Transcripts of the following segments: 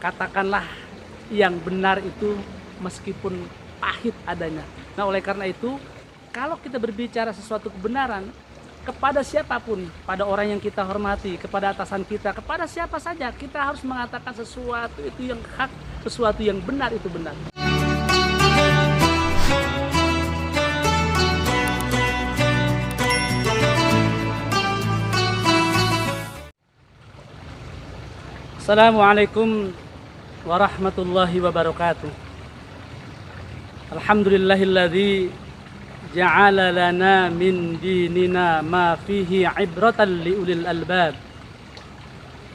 katakanlah yang benar itu meskipun pahit adanya. Nah, oleh karena itu, kalau kita berbicara sesuatu kebenaran kepada siapapun, pada orang yang kita hormati, kepada atasan kita, kepada siapa saja, kita harus mengatakan sesuatu itu yang hak, sesuatu yang benar itu benar. Assalamualaikum warahmatullahi wabarakatuh. Alhamdulillahilladzi ja'ala lana min dinina ma fihi ibratan liulil albab.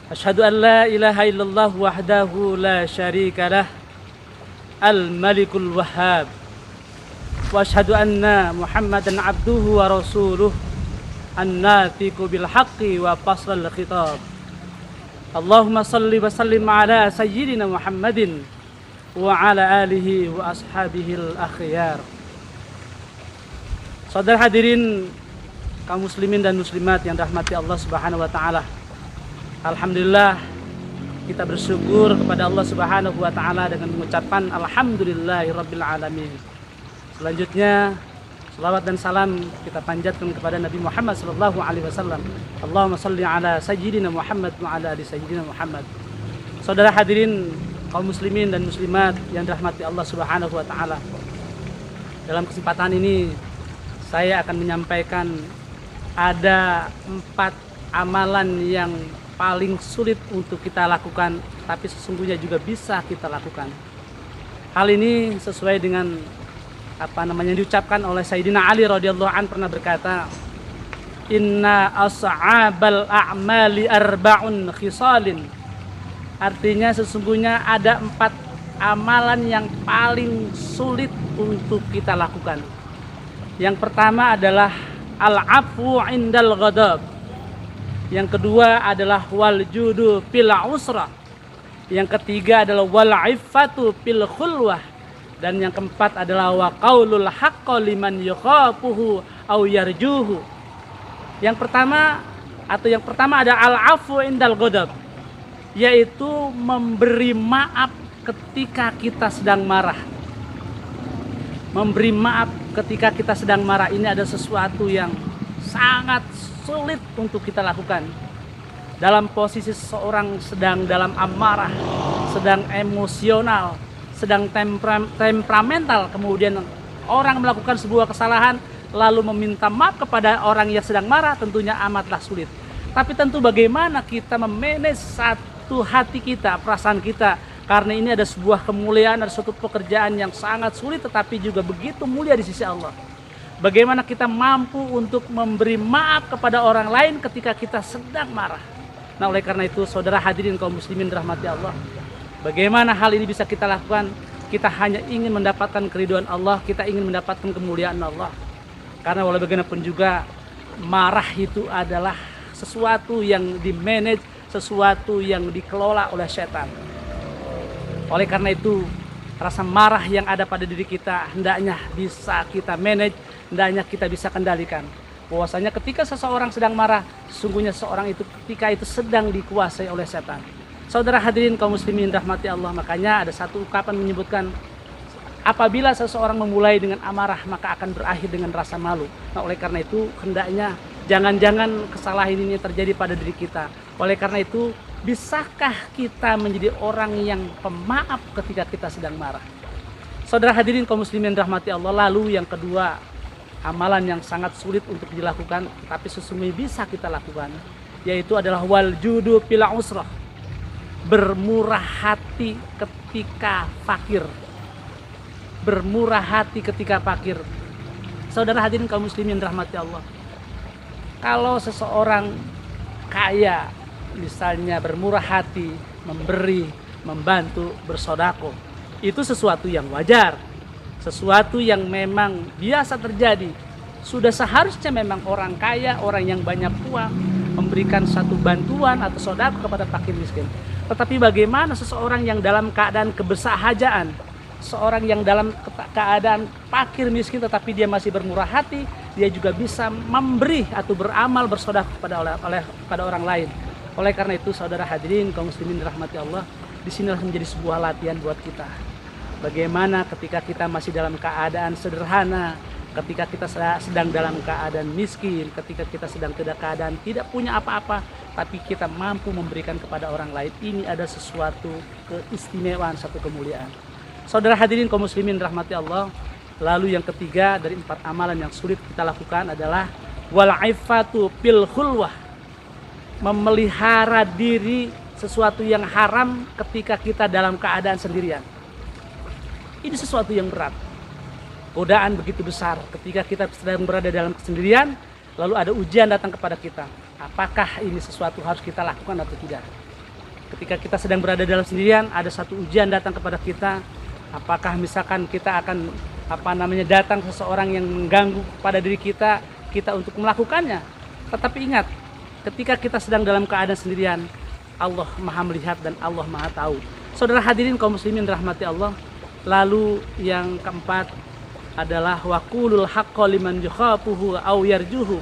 Asyhadu an la ilaha illallah wahdahu la syarika lah, al-malikul wahhab. Wa asyhadu anna Muhammadan abduhu wa rasuluh, an-natiqu bil haqqi wa fasral khitab. Allahumma salli wa sallim ala sayyidina Muhammadin wa ala alihi wa ashabihil akhyar. Saudara hadirin kaum muslimin dan muslimat yang dirahmati Allah Subhanahu wa taala. Alhamdulillah, kita bersyukur kepada Allah Subhanahu wa taala dengan mengucapkan alhamdulillahirabbil alamin. Selanjutnya selawat dan salam kita panjatkan kepada Nabi Muhammad sallallahu alaihi wasallam. Allahumma shalli ala sayyidina Muhammad wa ala ali sayyidina Muhammad. Saudara hadirin kaum muslimin dan muslimat yang dirahmati Allah Subhanahu wa taala. Dalam kesempatan ini saya akan menyampaikan ada 4 amalan yang paling sulit untuk kita lakukan, tapi sesungguhnya juga bisa kita lakukan. Hal ini sesuai dengan diucapkan oleh Sayyidina Ali radhiyallahu an, pernah berkata, inna as'abal a'mali arba'un khisalin. Artinya sesungguhnya ada 4 amalan yang paling sulit untuk kita lakukan. Yang pertama adalah al-'afwu 'indal ghadab. Yang kedua adalah wal judu fil usra. Yang ketiga adalah wal 'iffatu fil khulwah. Dan yang keempat adalah wa qaulul haqqo liman yakhafuhu aw yarjuhu. Yang pertama ada al-'afwu 'indal ghadab, yaitu memberi maaf ketika kita sedang marah. Memberi maaf ketika kita sedang marah ini ada sesuatu yang sangat sulit untuk kita lakukan. Dalam posisi seseorang sedang dalam amarah, sedang emosional, sedang temperamental, kemudian orang melakukan sebuah kesalahan lalu meminta maaf kepada orang yang sedang marah, tentunya amatlah sulit. Tapi tentu bagaimana kita memanage satu hati kita, perasaan kita, karena ini ada sebuah kemuliaan, ada suatu pekerjaan yang sangat sulit tetapi juga begitu mulia di sisi Allah. Bagaimana kita mampu untuk memberi maaf kepada orang lain ketika kita sedang marah. Nah, oleh karena itu saudara hadirin kaum muslimin rahmati Allah, bagaimana hal ini bisa kita lakukan? Kita hanya ingin mendapatkan keridhaan Allah, kita ingin mendapatkan kemuliaan Allah. Karena walau bagaimanapun juga marah itu adalah sesuatu yang di-manage, sesuatu yang dikelola oleh setan. Oleh karena itu, rasa marah yang ada pada diri kita hendaknya bisa kita manage, hendaknya kita bisa kendalikan. Bahwasanya ketika seseorang sedang marah, sesungguhnya seorang itu ketika itu sedang dikuasai oleh setan. Saudara hadirin kaum muslimin rahmati Allah, makanya ada satu ungkapan menyebutkan apabila seseorang memulai dengan amarah maka akan berakhir dengan rasa malu. Nah, oleh karena itu hendaknya jangan-jangan kesalahan ini terjadi pada diri kita. Oleh karena itu, bisakah kita menjadi orang yang pemaaf ketika kita sedang marah? Saudara hadirin kaum muslimin rahmati Allah, lalu yang kedua, amalan yang sangat sulit untuk dilakukan tapi sesungguhnya bisa kita lakukan, yaitu adalah wal judu fil usrah. Bermurah hati ketika fakir. Bermurah hati ketika fakir. Saudara hadirin kaum muslimin rahmati Allah, kalau seseorang kaya misalnya bermurah hati, memberi, membantu, bersedekah, itu sesuatu yang wajar, sesuatu yang memang biasa terjadi. Sudah seharusnya memang orang kaya, orang yang banyak uang memberikan satu bantuan atau sedekah kepada fakir miskin. Tetapi bagaimana seseorang yang dalam keadaan kebersahajaan, seorang yang dalam keadaan fakir miskin tetapi dia masih bermurah hati, dia juga bisa memberi atau beramal bersedekah kepada orang lain. Oleh karena itu saudara hadirin kaum muslimin dirahmati Allah, Disinilah menjadi sebuah latihan buat kita. Bagaimana ketika kita masih dalam keadaan sederhana, ketika kita sedang dalam keadaan miskin, ketika kita sedang keadaan tidak punya apa-apa, tapi kita mampu memberikan kepada orang lain. Ini ada sesuatu keistimewaan, satu kemuliaan. Saudara hadirin kaum muslimin rahmati Allah. Lalu yang ketiga dari 4 amalan yang sulit kita lakukan adalah wal aifatu fil khulwah. Memelihara diri sesuatu yang haram ketika kita dalam keadaan sendirian. Ini sesuatu yang berat. Godaan begitu besar ketika kita sedang berada dalam kesendirian, lalu ada ujian datang kepada kita. Apakah ini sesuatu harus kita lakukan atau tidak? Ketika kita sedang berada dalam sendirian, ada satu ujian datang kepada kita. Apakah misalkan kita akan datang seseorang yang mengganggu pada diri kita untuk melakukannya? Tetapi ingat, ketika kita sedang dalam keadaan sendirian, Allah Maha melihat dan Allah Maha tahu. Saudara hadirin kaum muslimin rahmati Allah. Lalu yang keempat adalah waqulul haqqo liman yukhafuhu aw yarjuhu.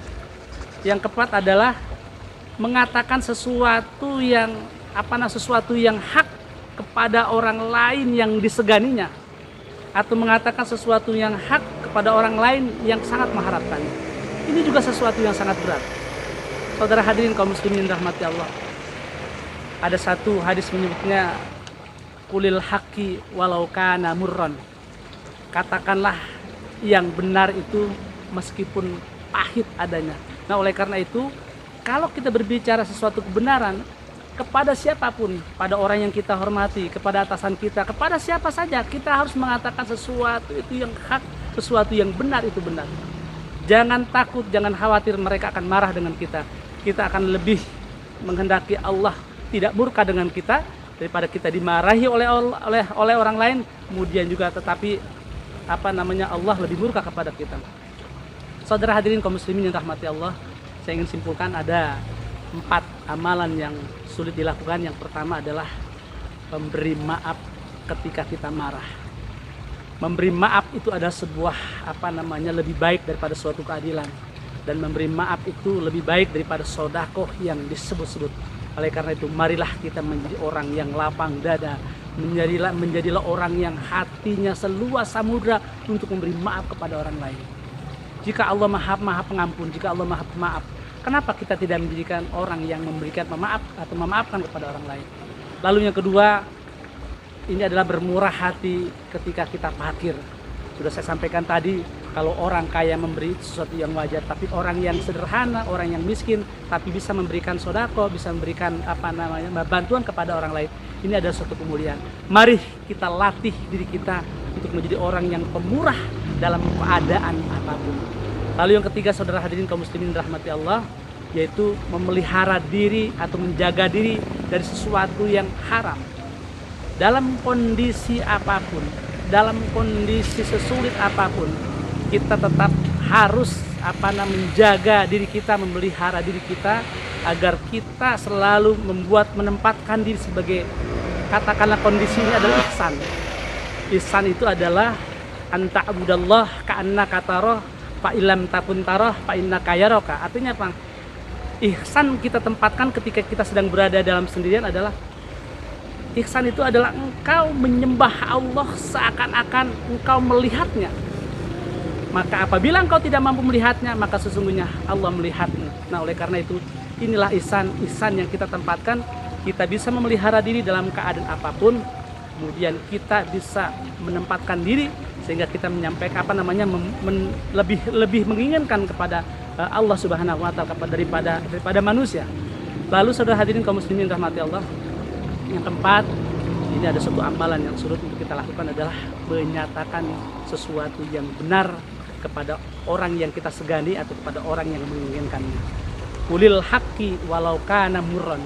Yang keempat adalah mengatakan sesuatu yang hak kepada orang lain yang diseganinya, atau mengatakan sesuatu yang hak kepada orang lain yang sangat mengharapkannya. Ini juga sesuatu yang sangat berat. Saudara hadirin kaum muslimin rahmati Allah. Ada satu hadis menyebutnya kulil haqqi walau kana murran. Katakanlah yang benar itu meskipun pahit adanya. Nah, oleh karena itu, kalau kita berbicara sesuatu kebenaran kepada siapapun, pada orang yang kita hormati, kepada atasan kita, kepada siapa saja, kita harus mengatakan sesuatu itu yang hak, sesuatu yang benar itu benar. Jangan takut, jangan khawatir mereka akan marah dengan kita. Kita akan lebih menghendaki Allah tidak murka dengan kita daripada kita dimarahi oleh orang lain, kemudian juga tetapi Allah lebih murka kepada kita. Saudara hadirin kaum muslimin yang rahmati Allah, saya ingin simpulkan ada 4 amalan yang sulit dilakukan. Yang pertama adalah memberi maaf ketika kita marah. Memberi maaf itu adalah sebuah lebih baik daripada suatu keadilan, dan memberi maaf itu lebih baik daripada sedekah yang disebut-sebut. Oleh karena itu, marilah kita menjadi orang yang lapang dada, menjadilah orang yang hatinya seluas samudra untuk memberi maaf kepada orang lain. Jika Allah Maha Pengampun, jika Allah Maha Pemaaf, kenapa kita tidak menjadikan orang yang memberikan maaf atau memaafkan kepada orang lain? Lalu yang kedua, ini adalah bermurah hati ketika kita fakir. Sudah saya sampaikan tadi, kalau orang kaya memberi sesuatu yang wajar, tapi orang yang sederhana, orang yang miskin, tapi bisa memberikan sodako, bisa memberikan bantuan kepada orang lain, ini adalah suatu kemuliaan. Mari kita latih diri kita untuk menjadi orang yang pemurah dalam keadaan apapun. Lalu yang ketiga, saudara hadirin kaum muslimin rahmati Allah, yaitu memelihara diri atau menjaga diri dari sesuatu yang haram. Dalam kondisi apapun, dalam kondisi sesulit apapun, kita tetap harus menjaga diri kita, memelihara diri kita agar kita selalu menempatkan diri sebagai, katakanlah kondisi ini adalah ihsan. Ihsan itu adalah anta'budallah ka'annaka tarah fa illam takun tarah fa innaka yaraka. Artinya apa? Ihsan kita tempatkan ketika kita sedang berada dalam sendirian adalah, ihsan itu adalah engkau menyembah Allah seakan-akan engkau melihatnya. Maka apabila engkau tidak mampu melihatnya, maka sesungguhnya Allah melihatnya. Nah, oleh karena itu, inilah ihsan yang kita tempatkan. Kita bisa memelihara diri dalam keadaan apapun, kemudian kita bisa menempatkan diri sehingga kita menyampaikan lebih menginginkan kepada Allah Subhanahu wa taala daripada manusia. Lalu saudara hadirin kaum muslimin rahmati Allah, yang keempat, ini ada satu amalan yang sulit untuk kita lakukan adalah menyatakan sesuatu yang benar kepada orang yang kita segani atau kepada orang yang menginginkannya. Qulil haqqi walau kana murran.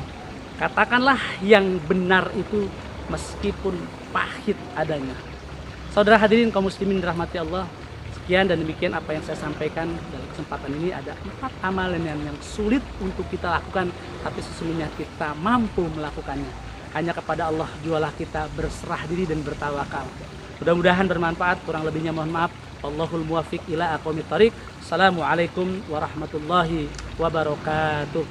Katakanlah yang benar itu meskipun pahit adanya. Saudara hadirin kaum muslimin rahmati Allah, sekian dan demikian apa yang saya sampaikan dalam kesempatan ini. Ada 4 amalan yang sulit untuk kita lakukan, tapi sesungguhnya kita mampu melakukannya. Hanya kepada Allah jualah kita berserah diri dan bertawakal. Mudah-mudahan bermanfaat, kurang lebihnya mohon maaf. Allahul muwaffiq ila aqwamit thariq. Assalamualaikum warahmatullahi wabarakatuh.